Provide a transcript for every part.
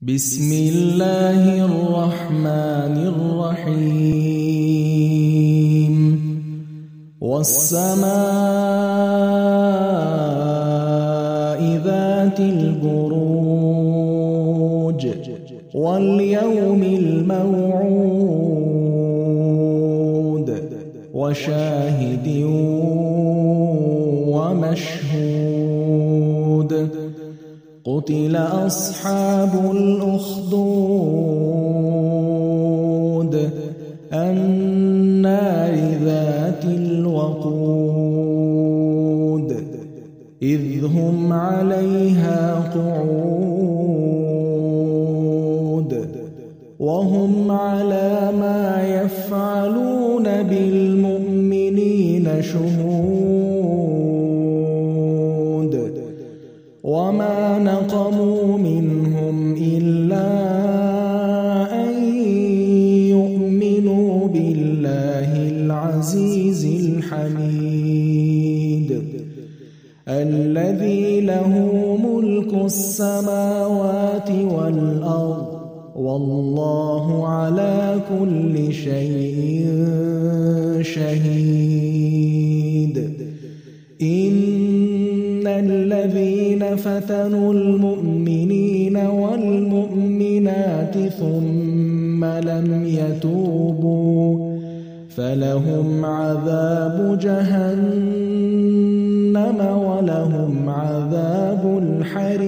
بسم الله الرحمن الرحيم والسماء ذات البروج واليوم الموعود وشاهد ومشهود قتل أصحاب الأخدود النار ذات الوقود إذ هم عليها قعود وهم على ما يفعلون بالمؤمنين شهود وما نقموا منهم إلا أن يؤمنوا بالله العزيز الحميد الذي له ملك السماوات والأرض والله على كل شيء شهيد إن الذين فتنوا المؤمنين والمؤمنات ثم لم يتوبوا فلهم عذاب جهنم ولهم عذاب الحريق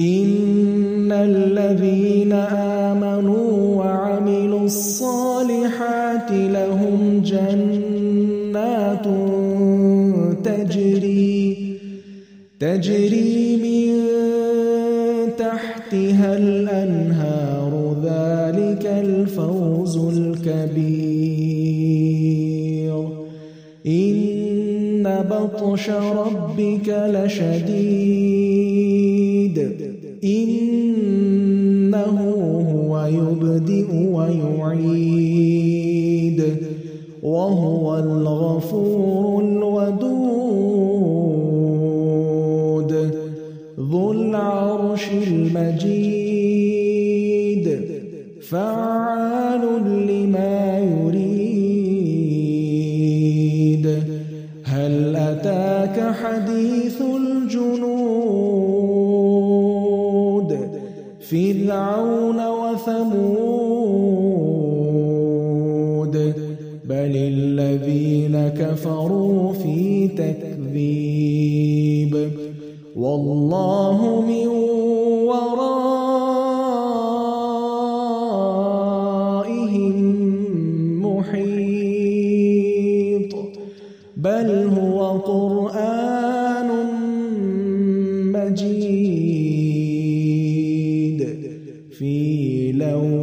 إن الذين آمنوا وعملوا الصالحات لهم جنات تجري من تحتها الأنهار ذلك الفوز الكبير إن بطش ربك لشديد إنه هو يبدئ ويعيد وهو الغفور الودود ذو العرش المجيد فعال لما يريد هل أتاك حديث الجنود فرعون وثمود بل الذين كفروا في تكذيب والله من ورائهم محيط بل هو قرآن مجيد في لوح